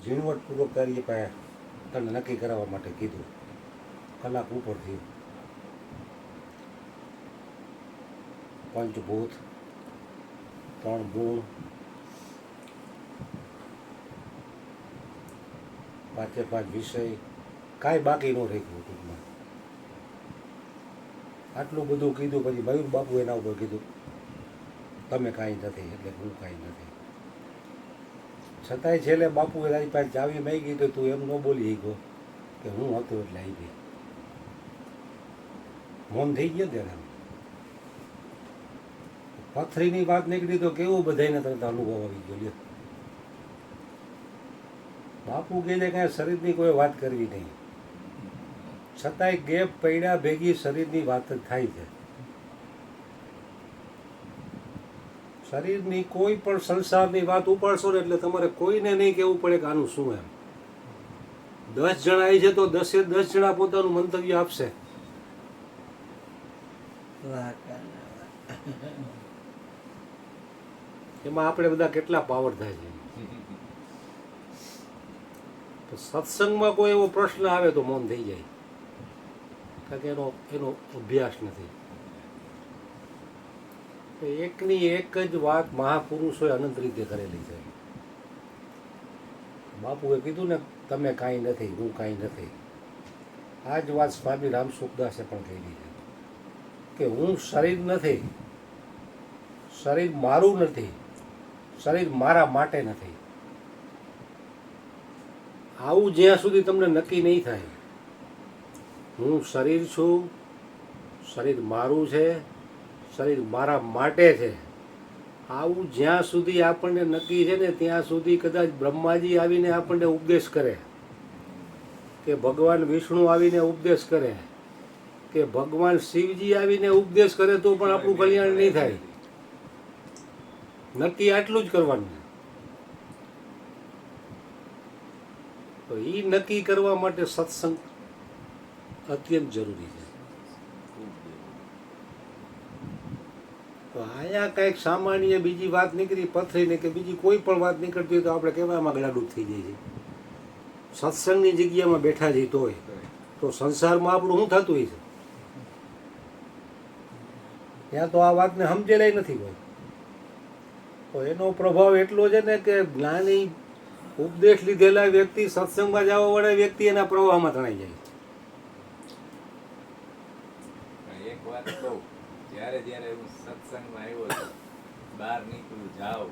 ઝીણવટપૂર્વક તારી પાસે તને નક્કી કરાવવા માટે કીધું. કલાક ઉપર થયું. પંચભૂત, 3 ગુણ, 5 વિષય, કાંઈ બાકી ન રાખ્યું ટૂંકમાં. આટલું બધું કીધું પછી મયુર બાપુ એના ઉપર કીધું તમે કાંઈ નથી એટલે હું કાંઈ નથી. છતાંય છેલ્લે બાપુએ તારી પાસે ચાવી માંગી તો તું એમ ન બોલી ગયો કે હું હતો એટલે આવી. મૌન થઈ ગયો ત્યારે પથરીની વાત નીકળી તો કેવું બધાને તરત અનુભવ આવી ગયો. લ્યો બાપુ કહે છે કે શરીરની કોઈ વાત કરવી નહીં, છતાંય ગેપ પડ્યા ભેગી શરીરની વાત જ થાય છે. શરીરની કોઈ પણ સંસારની વાત ઉપાડશો ને એટલે તમારે કોઈને નહીં કહેવું પડે કે આનું શું એમ. 10 જણા આવી છે તો 10 જણા પોતાનું મંતવ્ય આપશે. એમાં આપણે બધા કેટલા પાવર થાય છે. સત્સંગમાં કોઈ એવો પ્રશ્ન આવે તો મૌન થઈ જાય, કારણ કે એનો અભ્યાસ નથી. એકની એક જ વાત મહાપુરુષોએ અનંત રીતે કરેલી છે. બાપુએ કીધું ને તમે કાંઈ નથી, હું કાંઈ નથી. આ જ વાત સ્વામી રામસુખદાસે પણ કહેલી છે કે હું શરીર નથી, શરીર મારું નથી, શરીર મારા માટે નથી. આવું જ્યાં સુધી તમને નક્કી નહીં થાય હું શરીર છું, શરીર મારું છે, શરીર મારા માટે છે, આવું જ્યાં સુધી આપણને નક્કી છે ને ત્યાં સુધી કદાચ બ્રહ્માજી આવીને આપણને ઉપદેશ કરે, કે ભગવાન વિષ્ણુ આવીને ઉપદેશ કરે, કે ભગવાન શિવજી આવીને ઉપદેશ કરે તો પણ આપણું કલ્યાણ નહીં થાય. નક્કી આટલું જ કરવાનું. તો એ નક્કી કરવા માટે સત્સંગ અત્યંત જરૂરી છે. તો અહીંયા કંઈક સામાન્ય બીજી વાત નીકળી પથરીને કે બીજી કોઈ પણ વાત નીકળતી હોય તો આપણે કહેવામાં ગળાડૂબ થઈ જાય છે. સત્સંગની જગ્યામાં બેઠા છીએ તોય તો સંસારમાં આપણું શું થતું હોય છે ત્યાં તો આ વાતને સમજેલાય નથી કોઈ. તો એનો પ્રભાવ એટલો છે ને કે જ્ઞાની ઉપદેશ લીધેલા વ્યક્તિ, સત્સંગમાં જવા વાળા વ્યક્તિ એના પ્રવાહમાં તણાઈ જાય. એક વાત કહું, જ્યારે જ્યારે હું સત્સંગમાં આવ્યો છું, બહાર નીકળું જાઉં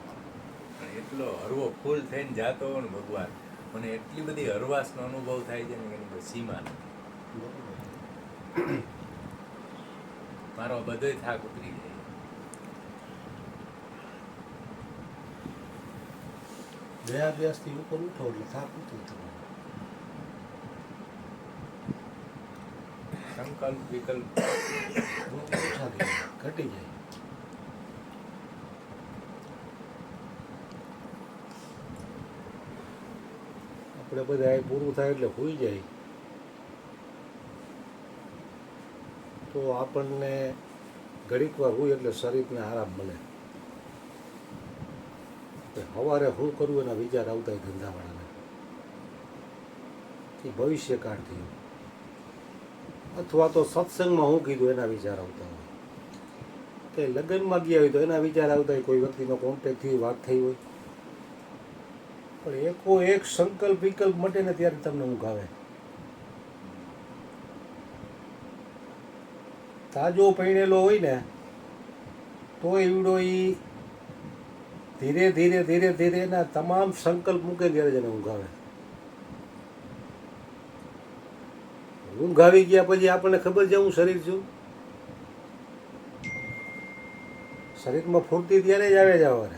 પણ એટલો હરવો ફૂલ થઈને જાતો હોય ને ભગવાન, મને એટલી બધી હરવાસનો અનુભવ થાય છે ને એની સીમા નથી. મારો બધો થાક ઉતરી જાય. દેહાભ્યાસથી ઉપર ઉઠો એટલે થાક ઉતરી તમારો. સંકલ્પ વિકલ્પ ઓછા થઈ જાય, ઘટી જાય. આપણે બધા એ પૂરું થાય એટલે હોઈ જાય તો આપણને ઘડીક વાર હોય એટલે શરીરને આરામ મળે. સવારે શું કરવું એના વિચાર આવતા હોય ધંધાવાળાને, એ ભવિષ્ય કાળથી અથવા તો સત્સંગમાં શું કીધું એના વિચાર આવતા હોય, કે લગ્નમાં ગયા હોય તો એના વિચાર આવતા હોય, કોઈ વ્યક્તિનો કોન્ટેક્ટ થી વાત થઈ હોય. પણ એકો એક સંકલ્પ વિકલ્પ મટે ને ત્યારે તમને ઊંઘ આવે. તાજો પૈણેલો હોય ને તો એવડો એ ધીરે ધીરે ધીરે ધીરે એના તમામ સંકલ્પ મૂકે ત્યારે જ એને ઊંઘ આવે. ઊંઘ આવી ગયા પછી આપણને ખબર છે હું શરીર છું. શરીરમાં ફૂર્તિ ત્યારે જ આવે છે. સવારે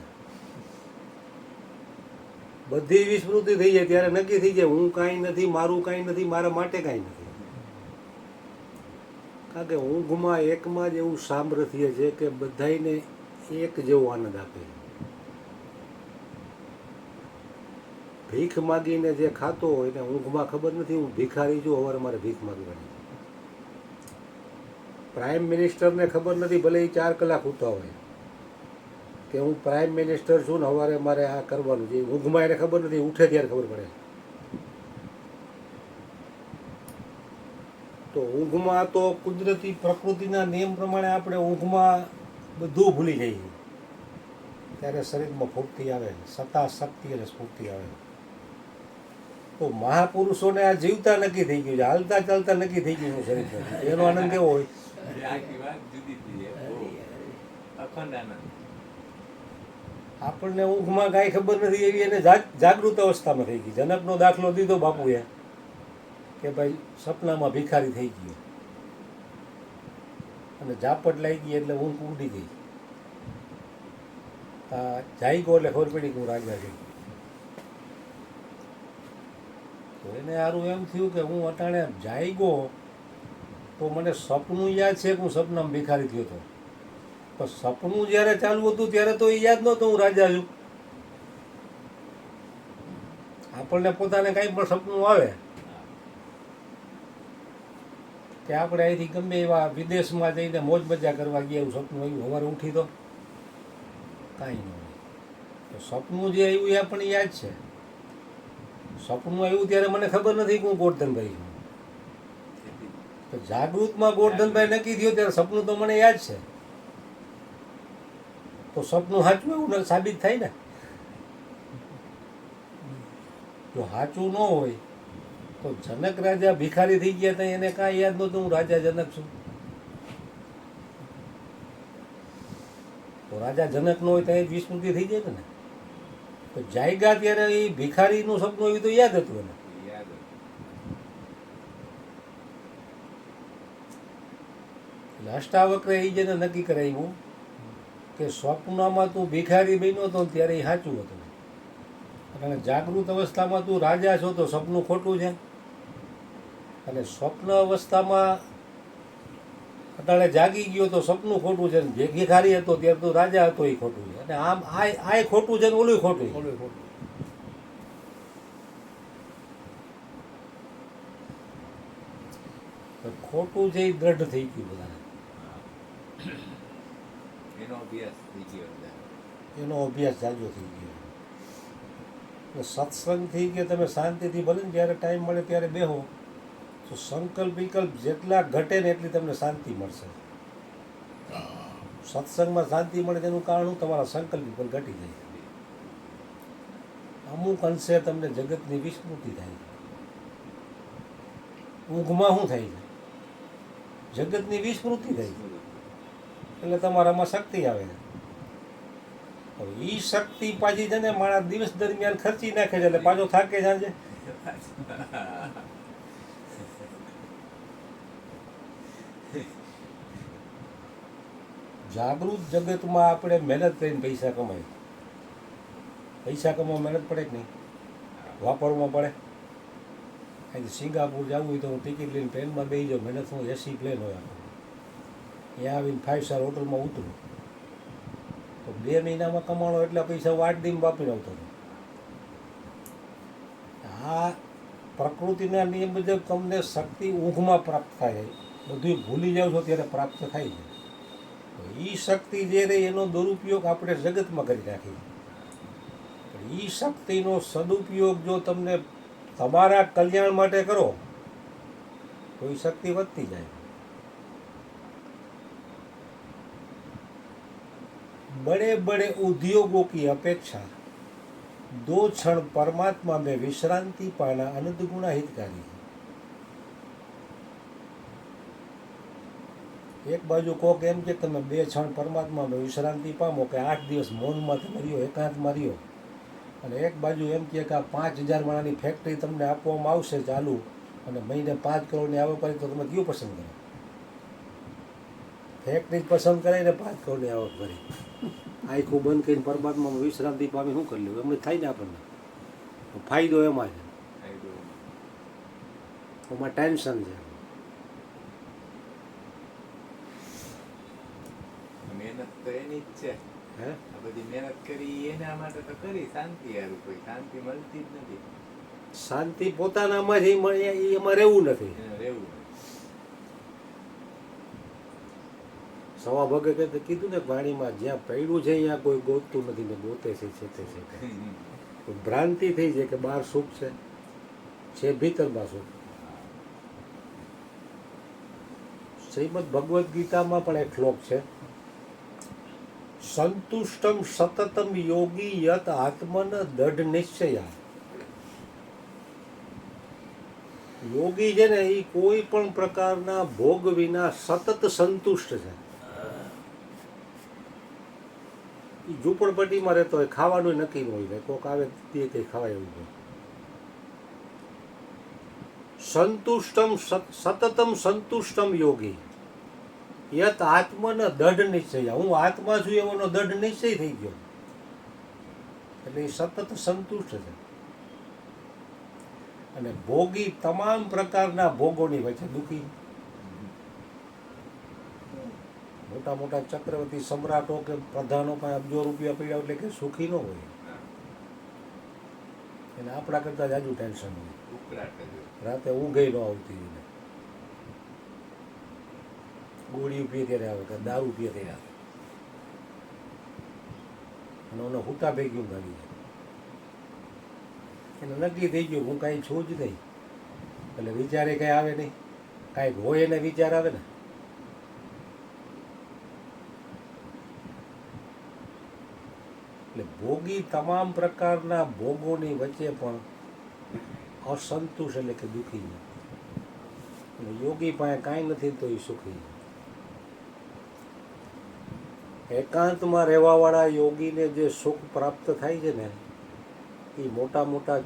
બધી વિસ્મૃતિ થઈ જાય ત્યારે નક્કી થઈ જાય હું કાંઈ નથી, મારું કાંઈ નથી, મારા માટે કાંઈ નથી. કારણ કે ઊંઘમાં એકમાં જ એવું સામરથ્ય છે કે બધાને એક જેવો આનંદ આપે. ભીખ માગીને જે ખાતો હોય ને ઊંઘમાં ખબર નથી હું ભિખારી છું, સવારે મારે ભીખ માગવાની. પ્રાઇમ મિનિસ્ટરને ખબર નથી, ભલે એ 4 કલાક સૂતા હોય, કે હું પ્રાઇમ મિનિસ્ટર છું ને સવારે મારે આ કરવાનું છે. ઊંઘમાં એને ખબર નથી, ઉઠે ત્યારે ખબર પડે. તો ઊંઘમાં તો કુદરતી પ્રકૃતિના નિયમ પ્રમાણે આપણે ઊંઘમાં બધું ભૂલી જઈએ, ત્યારે શરીરમાં ફૂર્તિ આવે, સત્તા શક્તિ અને સ્ફૂર્તિ આવે. તો મહાપુરુષોને આ જીવતા નક્કી થઈ ગયું છે, હાલતા ચાલતા નક્કી થઈ ગયું છે શરીર. એનો આનંદ કેવો હોય? આખી વાત જુદી થઈ જાય. બહુ અખંડ આનંદ. આપણને ઊંઘમાં કાંઈ ખબર નથી એવી એને જાગૃત અવસ્થામાં થઈ ગઈ. જનકનો દાખલો દીધો બાપુએ કે ભાઈ સપનામાં ભિખારી થઈ ગયો અને ઝાપટ લાગી એટલે ઊંઘ ઉડી ગઈ. જાગ્યો એટલે ખબર પડી કે હું રાજા છું. તો એને સારું એમ થયું કે હું અટાણે જાગ્યો તો મને સપનું યાદ છે કે હું સપનામાં ભિખારી થયો હતો. તો સપનું જ્યારે ચાલુ હતું ત્યારે તો એ યાદ નહોતું હું રાજા છું. આપણને પોતાને કાંઈ પણ સપનું આવે કે આપણે અહીંથી ગમે એવા વિદેશમાં જઈને મોજ મજા કરવા ગયા એવું સપનું આવ્યું, સવારે ઉઠી તો કાંઈ ન હોય. તો સપનું જે આવ્યું એ આપણને યાદ છે. સપનું આવ્યું ત્યારે મને ખબર નથી કે હું ગોરધનભાઈ છું. તો જાગૃતમાં ગોરધનભાઈ નક્કી થયો ત્યારે સપનું તો મને યાદ છે. તો સપનું સાચું એવું સાબિત થાય ને. જો સાચું ન હોય તો જનક રાજા ભિખારી થઈ ગયા ત્યાં એને કાંઈ યાદ નહોતું હું રાજા જનક છું. તો રાજા જનક ન હોય ત્યાં વિસ્મૃતિ થઈ જાય ને. તો જાયગા ત્યારે એ ભિખારીનું સપનું આવ્યું તો યાદ હતું એને. યાદ હોય. એટલે અષ્ટાવક્રે એ જેને નક્કી કરાવ્યું કે સ્વપ્નમાં તું ભિખારી બન્યો હતો ને ત્યારે એ સાચું હતું. અને જાગૃત અવસ્થામાં તું રાજા છો તો સપનું ખોટું છે, અને સ્વપ્ન અવસ્થામાં અત્યારે જાગી ગયો તો સપનું ખોટું છે, જે ભિખારી હતો ત્યારે તું રાજા હતો એ ખોટું છે. અને આમ આ ખોટું છે ને ઓલું ખોટું છે. ખોટું છે એ દ્રઢ થઈ ગયું બધાને. એનો અભ્યાસ થઈ ગયો બધા. એનો અભ્યાસ જાજો થઈ ગયો. સત્સંગથી કે તમે શાંતિથી ભલે ને જ્યારે ટાઈમ મળે ત્યારે બેહો તો સંકલ્પ વિકલ્પ જેટલા ઘટે ને એટલી તમને શાંતિ મળશે. સત્સંગમાં શાંતિ મળે તેનું કારણ તમારા સંકલ્પ વિકલ્પ ઘટી જાય. અમુક અંશે તમને જગતની વિસ્મૃતિ થાય. ઊંઘમાં શું થાય છે? જગતની વિસ્મૃતિ થાય એટલે તમારામાં શક્તિ આવે છે. એ શક્તિ પાછી છે ને મારા દિવસ દરમિયાન ખર્ચી નાખે છે એટલે પાછો થાકે સાંજે. જાગૃત જગતમાં આપણે મહેનત કરીને પૈસા કમાય. પૈસા કમાવા મહેનત પડે કે નહીં? વાપરવામાં પડે. અહીંથી સિંગાપુર જવું હોય તો હું ટિકિટ લઈને પ્લેનમાં બેસી જાઉં. મહેનત હું એસી પ્લેન હોય અહીંયા આવીને 5 સ્ટાર હોટલમાં ઉતરું તો 2 મહિનામાં કમાણો એટલા પૈસા હું 8 દિન વાપરી આવતો હતો. આ પ્રકૃતિના નિયમ મુજબ તમને શક્તિ ઊંઘમાં પ્રાપ્ત થાય છે. બધું ભૂલી જાવ છો ત્યારે પ્રાપ્ત થાય છે. તો એ શક્તિ જે રહી એનો દુરુપયોગ આપણે જગતમાં કરી નાખી. એ શક્તિનો સદુપયોગ જો તમને તમારા કલ્યાણ માટે કરો તો એ શક્તિ વધતી જાય. बड़े बड़े उद्योगों की अपेक्षा 2 क्षण परमात्मा में विश्रांति पाना अनंत गुना हितकारी है. एक बाजू कोक एम के તમે 2 क्षण परमात्मा में विश्रांति पामो કે 8 દિવસ મૌનમાં તમે રહ્યો, એકાંતમાં રહ્યો, અને એક બાજુ એમ કે આ 5000 માણાની ફેક્ટરી તમને આપવામાં આવશે ચાલુ અને મહિને 5 કરોડની આવક કરી તો તમે કયું પસંદ કરો? ફેક્ટરી પસંદ કરાવીને 5 કરોડની આવક કરી. આખું બંધ કરીને પરમાત્મામાં વિશ્રાંતિ પામી શું કરી લેવું? એમ થાય ને આપણને ફાયદો એમાં છે, એમાં ટેન્શન છે. મહેનત તો એની જ છે. હે આ બધી મહેનત કરી એના માટે તો કરી શાંતિ હારું. કોઈ શાંતિ મળતી જ નથી. શાંતિ પોતાનામાં જ એમાં રહેવું નથી. રહેવું સવા ભગે કીધું ને પાણીમાં જ્યાં પડ્યું છે ત્યાં કોઈ ગોતતું નથી ને ગોતે છે છેતે છે. ભ્રાંતિ થઈ જાય કે બહાર સુખ છે ભીતરમાં સુખ. શ્રીમદ ભગવદ્ ગીતામાં પણ એક શ્લોક છે, સંતુષ્ટમ સતતમ યોગી યત આત્મન દઢ નિશ્ચયા. યોગી છે ને એ કોઈ પણ પ્રકારના ભોગ વિના સતત સંતુષ્ટ છે. એ ઝૂંપડપટ્ટીમાં રહેતો હોય, ખાવાનું નક્કી ન હોય, કોક આવે તે કંઈ ખવાય એવું હોય. સંતુષ્ટમ સતતમ સંતુષ્ટમ યોગી યત આત્મન દઢ નિશ્ચય. હું આત્મા છું એવાનો દઢ નિશ્ચય થઈ ગયો એટલે એ સતત સંતુષ્ટ છે. અને ભોગી તમામ પ્રકારના ભોગોની વચ્ચે દુઃખી. મોટા મોટા ચક્રવર્તી સમ્રાટો કે પ્રધાનો પાસે અબજો રૂપિયા પડ્યા એટલે કે સુખી ન હોય. એને આપણા કરતાં જાજુ ટેન્શન હોય. રાતે ઊંઘે ન આવતી, ગોળીઓ પીએ ત્યારે આવે કે દારૂ પીએ ત્યારે આવે, અને ઓને હુટા ભેગી ઊંઘ આવી જાય. એને નક્કી થઈ ગયું હું કાંઈ છું જ નહીં, એટલે વિચારે કાંઈ આવે નહીં. કાંઈક હોય એને વિચાર આવે ને. એટલે ભોગી તમામ પ્રકારના ભોગોની વચ્ચે પણ અસંતુષ્ટ એટલે કે દુઃખી. અને યોગી પાસે કાંઈ નથી તો એ સુખી. એકાંતમાં રહેવાવાળા યોગીને જે સુખ પ્રાપ્ત થાય છે ને એ મોટા મોટા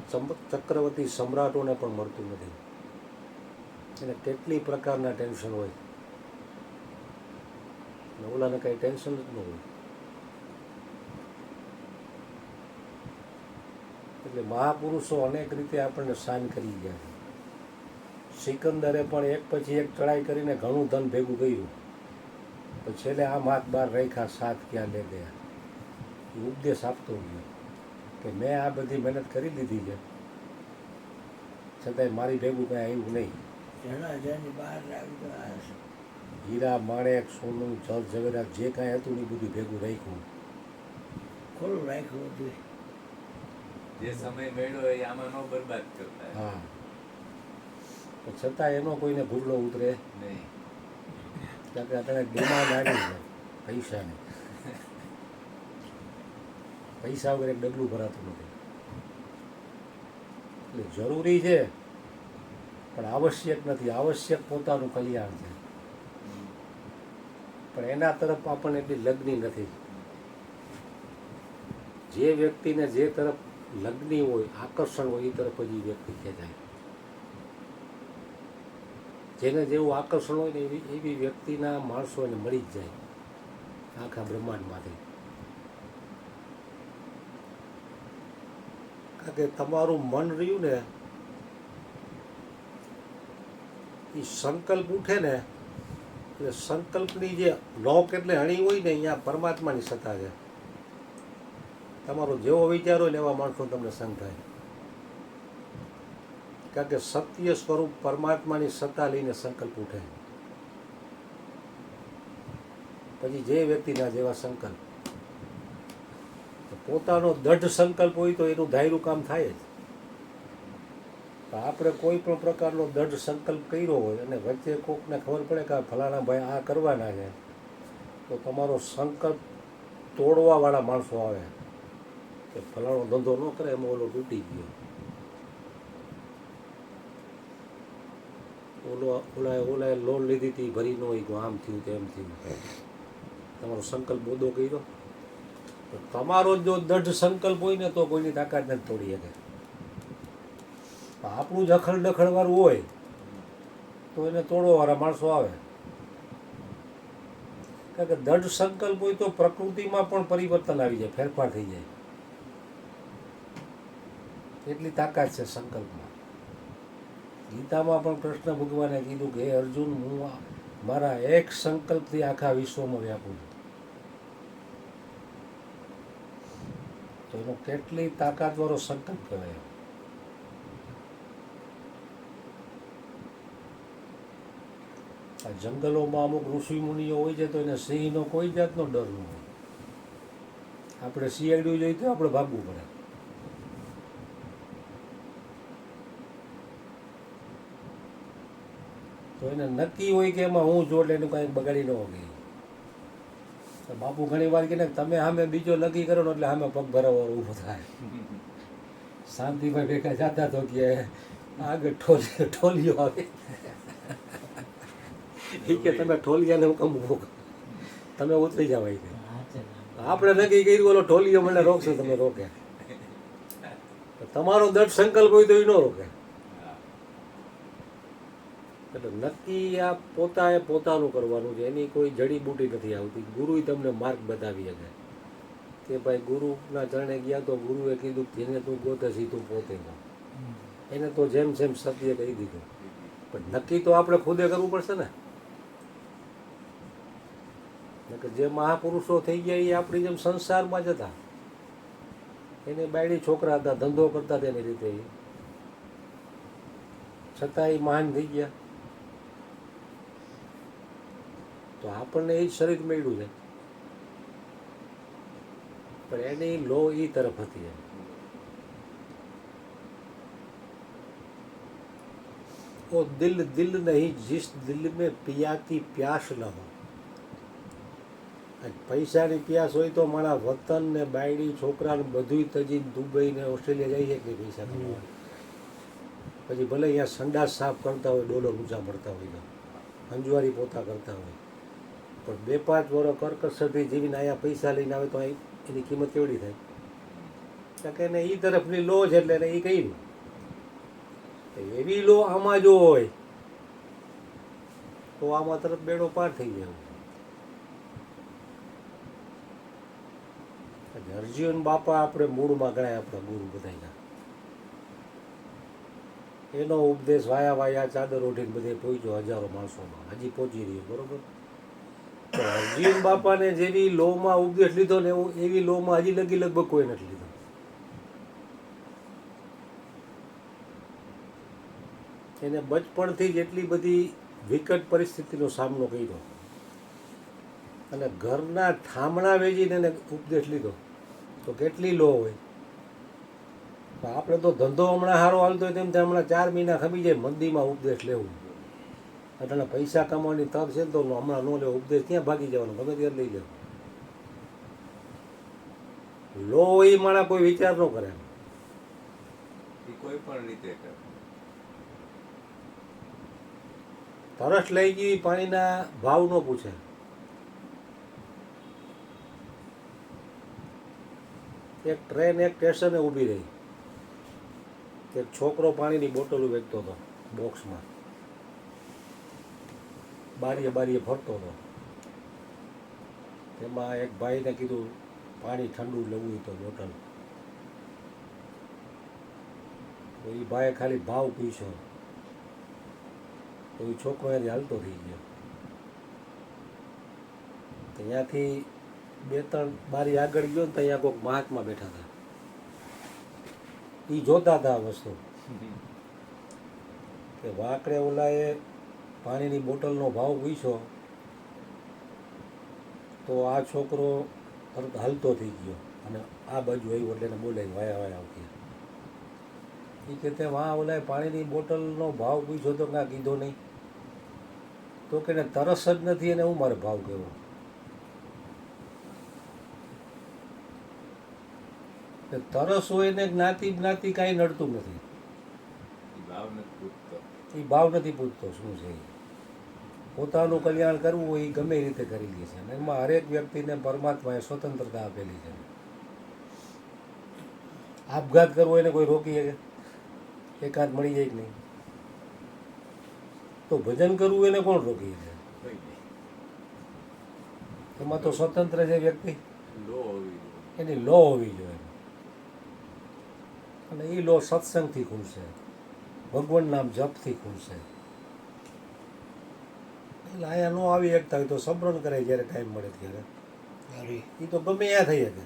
ચક્રવર્તી સમ્રાટોને પણ મળતું નથી. એને કેટલી પ્રકારના ટેન્શન હોય, ઓલાને કાંઈ ટેન્શન જ ન હોય. એટલે મહાપુરુષો અનેક રીતે આપણને શાન કરી ગયા છે. સિકંદરે પણ એક પછી એક ચડાઈ કરીને ઘણું ધન ભેગું કર્યું, પણ છેલ્લે આમ હાથ બહાર રાખ્યા, સાથ ક્યાં લે ગયા. એ ઉપદેશ આપતો ગયો કે મેં આ બધી મહેનત કરી લીધી છે, છતાંય મારી ભેગું કાંઈ આવ્યું નહીં. હીરા માણેક સોનું જળ ઝવેરાત જે કાંઈ હતું એ બધું ભેગું રાખ્યું, ખોલું રાખ્યું હતું. જે સમય મેળ્યો એ આમાં નો બરબાદ કરતા. હા, પણ છતાં એનો કોઈને ભૂલો ઉતરે નહીં. કારણ કે અત્યારે ડિમાન્ડ આવી છે પૈસાની. પૈસા વગર એક ડગલું ભરાતું નથી. એટલે જરૂરી છે પણ આવશ્યક નથી. આવશ્યક પોતાનું કલ્યાણ છે, પણ એના તરફ આપણને એટલી લગ્ની નથી. જે વ્યક્તિને જે તરફ લગ્ની હોય, આકર્ષણ હોય, એ તરફ જ એ વ્યક્તિ ખેંચાય. જેને જેવું આકર્ષણ હોય ને એવી વ્યક્તિના માણસો એને મળી જ જાય આખા બ્રહ્માંડમાંથી. કારણ કે તમારું મન રહ્યું ને એ સંકલ્પ ઉઠે ને એટલે સંકલ્પની જે નોક એટલે હણી હોય ને અહીંયા પરમાત્માની સત્તા છે. તમારો જેવો વિચાર હોય ને એવા માણસો તમને સંગ થાય. કારણ કે સત્ય સ્વરૂપ પરમાત્માની સત્તા લઈને સંકલ્પ ઉઠે. પછી જે વ્યક્તિના જેવા સંકલ્પ, પોતાનો દઢ સંકલ્પ હોય તો એનું ધાર્યું કામ થાય જ. આપણે કોઈ પણ પ્રકારનો દઢ સંકલ્પ કર્યો હોય અને વચ્ચે કોકને ખબર પડે કે ફલાણા ભાઈ આ કરવાના છે, તો તમારો સંકલ્પ તોડવાવાળા માણસો આવે કે ફલાણો ધંધો ન કરે, એમાં ઓલો તૂટી ગયો, ઓલાએ લોન લીધી હતી ભરી ન હોય, આમ થયું તેમ થયું. તમારો સંકલ્પ બોધો કર્યો. તમારો જો દઢ સંકલ્પ હોય ને તો કોઈની તાકાત નથી તોડી શકે. આપણું જ અખડ ડખડવાળું હોય તો એને તોડવાવાળા માણસો આવે. કારણ કે દઢ સંકલ્પ હોય તો પ્રકૃતિમાં પણ પરિવર્તન આવી જાય, ફેરફાર થઈ જાય. એટલી તાકાત છે સંકલ્પમાં. ગીતામાં પણ કૃષ્ણ ભગવાને કીધું કે હે અર્જુન, હું મારા એક સંકલ્પથી આખા વિશ્વમાં વ્યાપું છું. તો એનો કેટલી તાકાતવાળો સંકલ્પ કહેવાય. આ જંગલોમાં અમુક ઋષિ મુનિઓ હોય છે તો એને સિંહનો કોઈ જાતનો ડર ન હોય. આપણે શિયાળ્યું જોઈએ તો આપણે ભાગવું પડે. તો એને નક્કી હોય કે એમાં હું જોડ એનું કાંઈક બગાડી ન હોય. તો બાપુ ઘણી વાર કહે ને તમે સામે બીજો નક્કી કરો ને એટલે સામે પગ ભરાવવાનો ઊભો થાય. શાંતિભાઈ ભેગા જતા તો કે આગળ ઠોલિયો આવે એ કે તમે ઠોલિયાને હું કમ ઊભો કરો? તમે ઉતરી જાવ એ કે આપણે નક્કી કર્યું ઓલો ઠોલિયો મને રોકશે તમે રોકે. તમારો દૃઢ સંકલ્પ હોય તો એ ન રોકે. એટલે નક્કી આ પોતાનું કરવાનું છે. એની કોઈ જડીબુટી નથી આવતી. ગુરુએ તમને માર્ગ બતાવી શકે કે ભાઈ ગુરુના ચરણે ગયા તો ગુરુએ કીધું જેને તું ગોતે છે તું પોતે ગો. એને તો જેમ સત્ય કહી દીધું. પણ નક્કી તો આપણે ખુદે કરવું પડશે ને. કે જે મહાપુરુષો થઈ ગયા એ આપણી જેમ સંસારમાં જ હતા. એને બાયડી છોકરા હતા, ધંધો કરતા હતા એની રીતે. છતાં એ મહાન થઈ ગયા. તો આપણને એ જ શરીર મળ્યું છે પણ એની લો એ તરફ હતી. ઓ દિલ નહીં जिस दिल में पिया की प्यास न हो. પૈસાની પ્યાસ હોય તો મારા વતન ને બાયડી છોકરા ને બધું તજીને દુબઈ ને ઓસ્ટ્રેલિયા જાય છે કે નહીં પૈસા કમાવા. પછી ભલે અહીંયા સંડાસ સાફ કરતા હોય, ડોલર ઊંચા મળતા હોય, અંજવારી પોતા કરતા હોય, પણ 2-5 વર્ષ કરકસરથી જીવીને અહીંયા પૈસા લઈને આવે તો એની કિંમત કેવડી થાય? કારણ કે એને એ તરફની લો છે એટલે એને એ કહ્યું એવી લો આમાં જો હોય તો આમાં તરફ બેડો પાર થઈ જાય. અર્જુન બાપા આપણે મૂળમાં ગણાય આપણા ગુરુ બધાના. એનો ઉપદેશ વાયા ચાદર ઓઢીને બધે પહોંચ્યો હજારો માણસોમાં, હજી પહોંચી રહ્યો. બરોબર. તો અર્જુન બાપાને જેવી લોમાં ઉપદેશ લીધો ને એવી લોમાં હજી લગભગ કોઈ નથી લીધો. એને બચપણથી જ એટલી બધી વિકટ પરિસ્થિતિનો સામનો કર્યો અને ઘરના થામણા વેચીને એને ઉપદેશ લીધો તો કેટલી લો હોય. આપણે તો ધંધો હમણાં સારો હાલતો હોય તેમ હમણાં 4 મહિના ખમી જાય મંદીમાં ઉપદેશ લેવું. એટલે પૈસા કમાવાની તક છે તો હમણાં ન લેવો ઉપદેશ, ક્યાં ભાગી જવાનો? ગમે ત્યારે લઈ લેવો. લો એ માણા કોઈ વિચાર ન કરે. કોઈ પણ રીતે તરસ લઈ ગઈ પાણીના ભાવ ન પૂછે. એક ટ્રેન એક સ્ટેશને ઊભી રહી. એક છોકરો પાણીની બોટલો વેચતો હતો બોક્સમાં, બારીએ ફરતો હતો. તેમાં એક ભાઈને કીધું પાણી ઠંડુ લેવું તો બોટલ. તો એ ભાઈએ ખાલી ભાવ પૂછ્યો તો એ છોકરો એથી હાલતો થઈ ગયો. ત્યાંથી 2-3 બારી આગળ ગયો ને ત્યાં કોઈક મહાત્મા બેઠા હતા. એ જોતા હતા આ વસ્તુ કે વાકડે ઓલાએ પાણીની બોટલનો ભાવ પૂછ્યો તો આ છોકરો તરત હાલતો થઈ ગયો અને આ બાજુ આવ્યો એટલે એને બોલાવી વાયા આવતી. એ કે તે વાં ઓલાએ પાણીની બોટલનો ભાવ પૂછ્યો તો કાં કીધો નહીં? તો કે તરસ જ નથી એને હું મારે ભાવ કહેવો. તરસ હોય ને જ્ઞાતિ કાંઈ નડતું નથી. એ ભાવ નથી પૂછતો શું છે. પોતાનું કલ્યાણ કરવું હોય એ ગમે રીતે કરી લે છે. અને એમાં હરેક વ્યક્તિને પરમાત્માએ સ્વતંત્રતા આપેલી છે. આપઘાત કરવો એને કોઈ રોકી શકે? એકાદ મળી જાય કે નહીં? તો ભજન કરવું એને કોણ રોકી શકે? એમાં તો સ્વતંત્ર છે વ્યક્તિ. એની લો હોવી જોઈએ. અને એ લો સત્સંગથી ખુલશે, ભગવાન નામ જપથી ખુલશે. એટલે અહીંયા ન આવી શકતા હોય તો સબરણ કરે જ્યારે ટાઈમ મળે ત્યારે. એ તો ગમે ત્યાં થઈ શકે.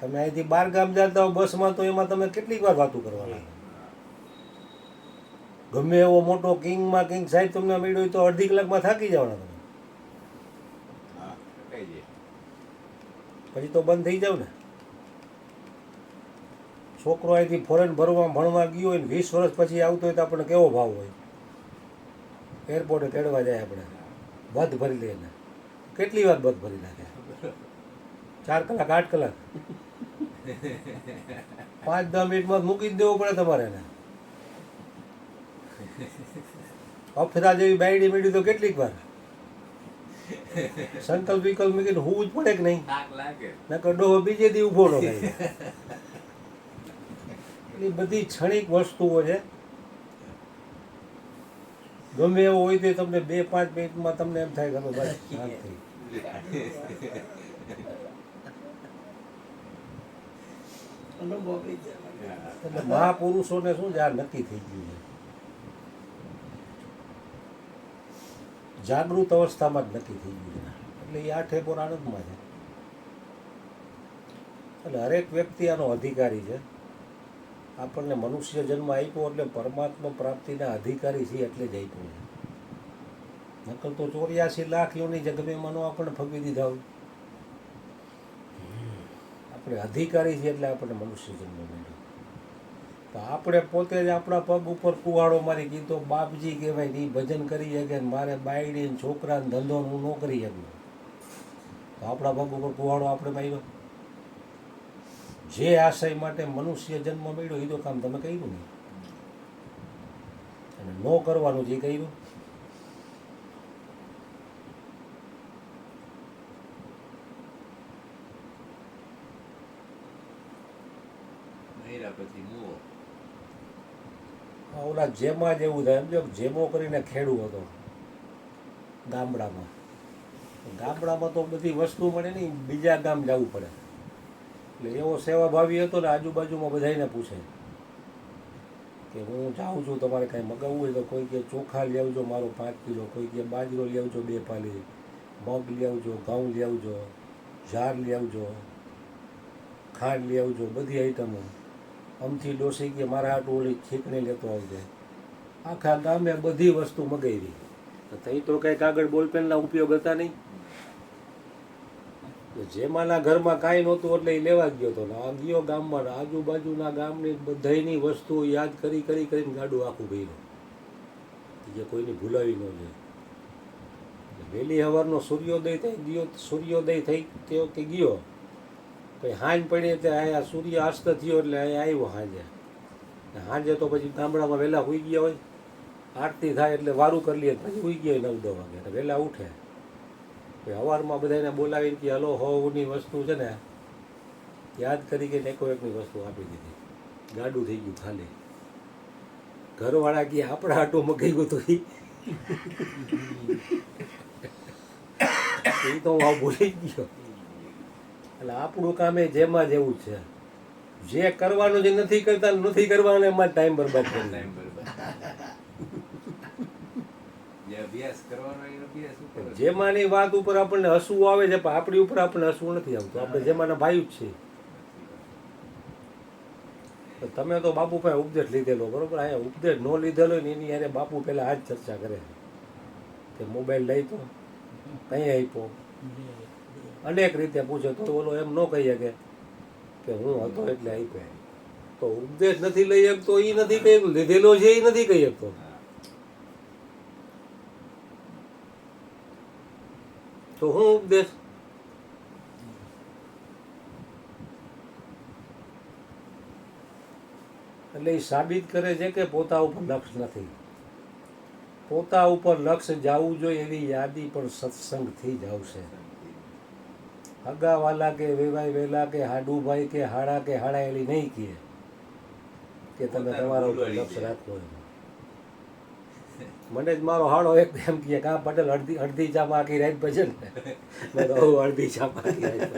તમે અહીંથી 12 ગામ જતા હો બસમાં તો એમાં તમે કેટલીક વાર વાતું કરવાના. ગમે એવો મોટો કિંગમાં કિંગ સાહેબ તમને મળ્યો હોય તો અડધી કલાકમાં થાકી જવાના તમે, હા કઈ જાય. પછી તો બંધ થઈ જાવ ને. છોકરો અહીંથી ફોરેન ભણવા ગયો હોય ને 20 વર્ષ પછી આવતો હોય તો આપણને કેવો ભાવ હોય. એરપોર્ટે તેડવા જાય આપણે, બધ ભરી લે ને. કેટલી વાર બધ ભરી નાખે? 4 કલાક 8 કલાક 5-10 મિનિટમાં મૂકી જ દેવો પડે તમારે એને. અફરા જેવી બાયડી મેળવી તો કેટલીક વાર સંકલ્પ વિકલ્પ મૂકીને હોવું જ પડે કે નહીં? થાક લાગે. નકર ડોહો બીજે દી ઊભો ન થાય. એ બધી ક્ષણિક વસ્તુઓ છે. ગમે એવો હોય તો તમને 2-5 મિનિટમાં તમને એમ થાય કે હવે બસ શાંત થઈ. અનુભવી જાય. એટલે મહાપુરુષોને શું છે, આ નક્કી થઈ ગયું છે. જાગૃત અવસ્થામાં જ નક્કી થઈ ગયું છે. એટલે એ આ ઠેકોર આનંદમાં છે. એટલે હરેક વ્યક્તિ આનો અધિકારી છે. આપણને મનુષ્ય જન્મ આપ્યો એટલે પરમાત્મા પ્રાપ્તિના અધિકારી છે એટલે જ આપ્યો છે. નકર તો 84 લાખ યોની જગમેમાંનો આપણને ફગવી દીધા હોય. આપણે અધિકારી છીએ એટલે આપણને મનુષ્ય જન્મ મળ્યો. તો આપણે પોતે જ આપણા પગ ઉપર કુવાડો મારી કીધો બાપજી કહેવાય ને, એ ભજન કરી શકે ને મારે બાયડી ને છોકરા ને ધંધો હું ન કરી શકું, તો આપણા પગ ઉપર કુવાડો આપણે માર્યો. જે આશય માટે મનુષ્ય જન્મ મળ્યો એ તો કામ તમે કર્યું નહીં, અને ન કરવાનું જે કર્યું. મહિરા પછી મુવો. ઓલા જેમાં જેવું થાય. એમ જો જેમો કરીને ખેડૂ હતો ગામડામાં. ગામડામાં તો બધી વસ્તુ મળે નહીં, બીજા ગામ જવું પડે. એટલે એવો સેવાભાવી હતો ને, આજુબાજુમાં બધાને પૂછે કે હું જાઉં છું, તમારે કાંઈ મગાવવું હોય તો કોઈ કે ચોખા લઈ આવજો મારો 5 કિલો, કોઈ કે બાજરો લઈ આવજો 2 પાલી, મગ લઈ આવજો, ઘઉં લઈ આવજો, જાર લઈ આવજો, ખાંડ લઈ આવજો, બધી આઈટમો. અમથી ડોસી કે મારા હાટું ઓલી ખીકણી લેતો આવજે. આખા ગામે બધી વસ્તુ મગાવી. તો તઈ તો કંઈ કાગળ બોલપેનના ઉપયોગ હતા નહીં. જેમાંના ઘરમાં કાંઈ નહોતું એટલે એ લેવા ગયો હતો ને આ ગયો ગામમાં. આજુબાજુના ગામની બધાયની વસ્તુ યાદ કરી કરીને ગાડું આખું ભર્યું, જે કોઈની ભૂલાવી ન જાય. વહેલી સવારનો સૂર્યોદય થઈ તેઓ કે ગયો, પછી સાંજ પડી એટલે અહીંયા સૂર્ય અસ્ત થયો એટલે અહીંયા આવ્યો સાંજે. સાંજે તો પછી ગામડામાં વહેલા સૂઈ ગયા હોય, આરતી થાય એટલે વારું કરી લઈએ, પછી સૂઈ ગયા 9-10 વાગે એટલે વહેલા ઉઠે. સવારમાં બધાને બોલાવીને કે હલો હોની વસ્તુ છે ને યાદ કરી કે એકની વસ્તુ આપી દીધી. ગાડું થઈ ગયું ખાલી. ઘરવાળા કે આપણા આટો મગાઈ ગયું તો એ તો હું ભૂલી ગયો. એટલે આપણું કામ એ જેમાં જેવું છે. જે કરવાનું જે નથી કરતા નથી કરવાનું એમાં ટાઈમ બરબાદ કરી. ટાઈમ બરાબર. જે અભ્યાસ કરવાનો એ અભ્યાસ ઉપર જ. જેમાંની વાત ઉપર આપણને હસવું આવે છે, પણ આપણી ઉપર આપણને હસવું નથી આવતું. આપણે જેમાંના ભાઈ જ છીએ. તો તમે તો બાપુ પાસે ઉપદેશ લીધેલો બરોબર. અહીંયા ઉપદેશ ન લીધેલો ને એની યારે બાપુ પહેલાં આ જ ચર્ચા કરે કે મોબાઈલ લઈ તો કંઈ આપ્યો, અનેક રીતે પૂછે તો ઓલો એમ ન કહી શકે કે હું હતો એટલે આપ્યો. તો ઉપદેશ નથી લઈ શકતો એ નથી કહી, લીધેલો છે એ નથી કહી શકતો. તો હું ઉપદેશ એટલે એ સાબિત કરે છે કે પોતા ઉપર લક્ષ નથી. પોતા ઉપર લક્ષ જવું જોઈએ એવી યાદી પણ સત્સંગથી જ આવશે. હગાવાલા કે વેવાય વેલા કે હાડુભાઈ કે હાડા કે હાડાયેલી નહીં કહે કે તમે તમારા ઉપર લક્ષ રાખો. મને જ મારો હાડો એક એમ કહે કે આ પટેલ અડધી ચામાં આખી રાત ભજન ને. મેં તો અડધી ચામાં આખી રાત.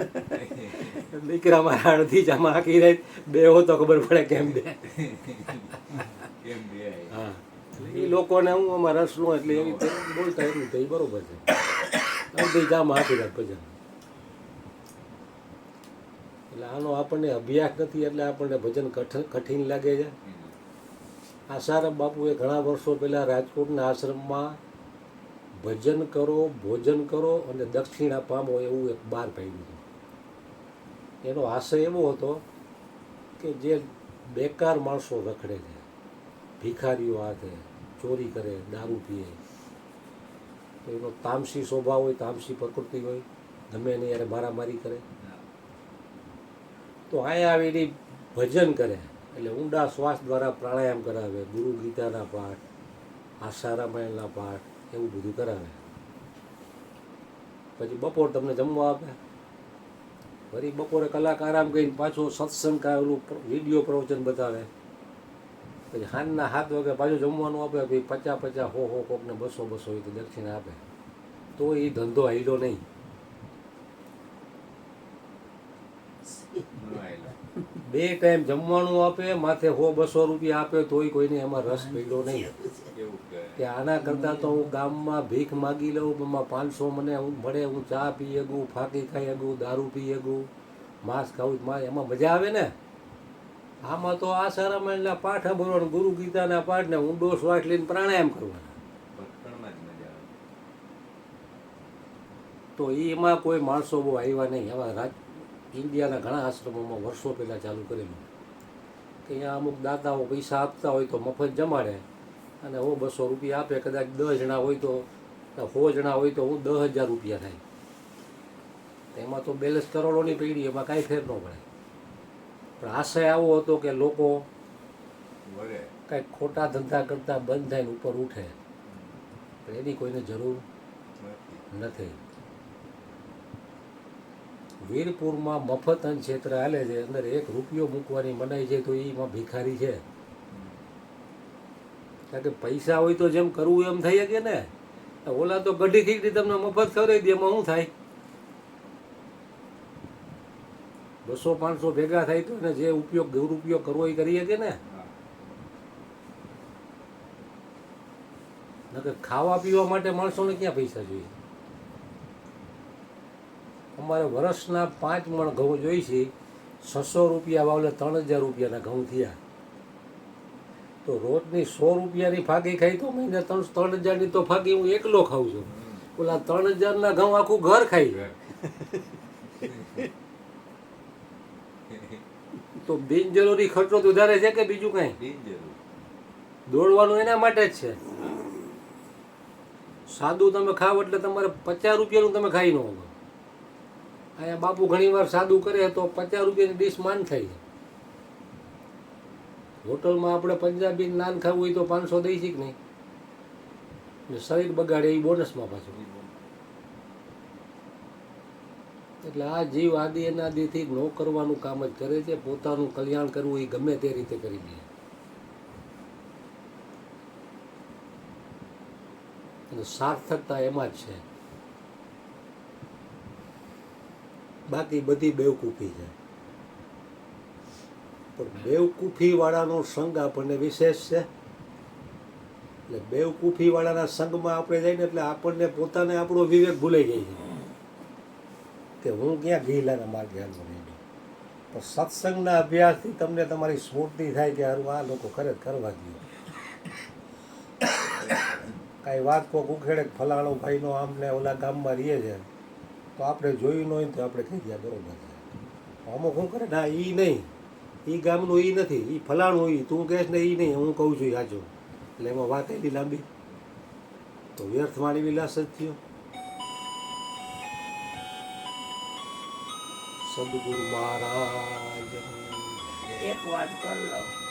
દીકરા મારા અડધી ચામાં આખી રાત બે હો તો ખબર પડે કેમ બે. હા એ લોકોને હું આમાં રસ લો એટલે એવી રીતે બોલતા એટલું તો એ બરોબર છે. અડધી ચામાં આખી રાત ભજન. એટલે આનો આપણને અભ્યાસ નથી એટલે આપણને ભજન કઠિન લાગે છે. આસારામ બાપુએ ઘણા વર્ષો પહેલાં રાજકોટના આશ્રમમાં ભજન કરો, ભોજન કરો અને દક્ષિણા પામો એવું એક બહાર પાડ્યું હતું. એનો આશય એવો હતો કે જે બેકાર માણસો રખડે છે, ભિખારીઓ હાથે ચોરી કરે, દારૂ પીએ, તો એનો તામસી સ્વભાવ હોય, તામસી પ્રકૃતિ હોય, ગમે એને યારે મારામારી કરે, તો અહીંયા આવીને ભજન કરે એટલે ઊંડા શ્વાસ દ્વારા પ્રાણાયામ કરાવે, ગુરુ ગીતાના પાઠ, આશા રામાયણના પાઠ એવું બધું કરાવે. પછી બપોર તમને જમવા આપે, ફરી બપોરે કલાક આરામ કરીને પાછો સત્સંગ કા ઓલું વિડીયો પ્રવચન બતાવે, પછી સાંજના 7 વાગે પાછું જમવાનું આપે. પછી 50 100 કોકને 200 હોય તો દક્ષિણા આપે. તો એ ધંધો હાલ્યો નહીં. નો આયલો. 2 ટાઈમ જમવાનું આપે, માથે 100-200 રૂપિયા આપે, તોય કોઈને એમાં રસ પડ્યો નહીં. એવું કે કે આના કરતાં તો હું ગામમાં ભીખ માગી લઉં, એમાં 500 મને મળે, હું ચા પી શકું, ફાંકી ખાઈ શકું, દારૂ પી શકું, માંસ ખાવું, એમાં મજા આવે ને. આમાં તો આશા રામાયણના પાઠ સાંભળવાનું, ગુરુ ગીતાના પાઠને ઊંડો શ્વાસ લઈને પ્રાણાયામ કરવાના. ભટકણમાં જ મજા આવે. તો એમાં કોઈ માણસો બહુ આવ્યા નહીં. આવા ઇન્ડિયાના ઘણા આશ્રમોમાં વર્ષો પહેલાં ચાલુ કરેલું કે અહીંયા અમુક દાતાઓ પૈસા આપતા હોય તો મફત જમાડે અને 100-200 રૂપિયા આપે. કદાચ 10 જણા હોય તો 100 જણા હોય તો 10,000 રૂપિયા થાય. એમાં તો બેલેન્સ કરોડોની પીડી, એમાં કાંઈ ફેર ન પડે. પણ આશય આવો હતો કે લોકો વરે કાંઈક ખોટા ધંધા કરતાં બંધ થઈને ઉપર ઉઠે, પણ એની કોઈને જરૂર નથી. નથી. વીરપુરમાં મફત અન્ન ક્ષેત્ર હાલે છે, અંદર 1 રૂપિયો મૂકવાની મનાઈ છે, તો એમાં ભિખારી છે. કારણ કે પૈસા હોય તો જેમ કરવું એમ થઈ શકે ને. ઓલા તો ગઢી ખીચડી તમને મફત ખવડાવી દે, એમાં શું થાય? 200-500 ભેગા થાય તો એને જે ઉપયોગ દુરુપયોગ કરવો એ કરી શકે ને. હા. નકર ખાવા પીવા માટે માણસોને ક્યાં પૈસા જોઈએ? અમારે વર્ષના 5 મણ ઘઉં જોઈ છે, 600 રૂપિયા વાવલે 3000 રૂપિયાના ઘઉં થયા. તો રોજની 100 રૂપિયાની ફાંકી ખાઈ તો મહિને 3000ની તો ફાંકી હું એકલો ખાઉં છું. ઓલા 3000ના ઘઉં આખું ઘર ખાઈ. તો બિનજરૂરી ખર્ચો તો વધારે છે કે બીજું કાંઈ? બિનજરૂરી. દોડવાનું એના માટે જ છે. સાદું તમે ખાવ એટલે તમારે 50 રૂપિયાનું તમે ખાઈ ન હોવો. અહીંયા બાપુ ઘણીવાર સાદું કરે તો 50 રૂપિયાની ડીશ માન થાય છે. હોટલમાં આપણે પંજાબી નાન ખાવું હોય તો 500 દઈ છે કે નહીં? ને શરીર બગાડે એ બોનસમાં પાછું. એટલે આ જીવ આદિ અનાદિથી ન કરવાનું કામ જ કરે છે. પોતાનું કલ્યાણ કરવું એ ગમે તે રીતે કરી દે. અને સાર્થકતા એમાં જ છે. બાકી બધી બેવકૂફી છે. પણ બેવકૂફીવાળાનો સંગ આપણને વિશેષ છે. એટલે બેવકૂફીવાળાના સંગમાં આપણે જઈએ ને એટલે આપણને પોતાને આપણો વિવેક ભૂલાઈ જાય છે કે હું ક્યાં ગીલાના માર્ગે હાલતો નહીં. પણ સત્સંગના અભ્યાસથી તમને તમારી સ્ફૂર્તિ થાય કે હારું આ લોકો ખરેખર કરવા જોઈએ. કાંઈ વાત કોક ઉખેડે ફલાણો ભાઈનો આમને ઓલા ગામમાં રહીએ છે તો આપણે જોયું ન હોય તો આપણે કહી દઈએ બરોબર છે. અમુક શું કરે ના એ નહીં, એ ગામનું એ નથી, એ ફલાણું એ તું કહેશ ને એ નહીં, હું કહું છું એ સાચું. એટલે એમાં વાત એટલી લાંબી તો વ્યર્થ વાણી વિલાસ જ થયો. સદગુરુ મહારાજ એક વાત કરી લઉં.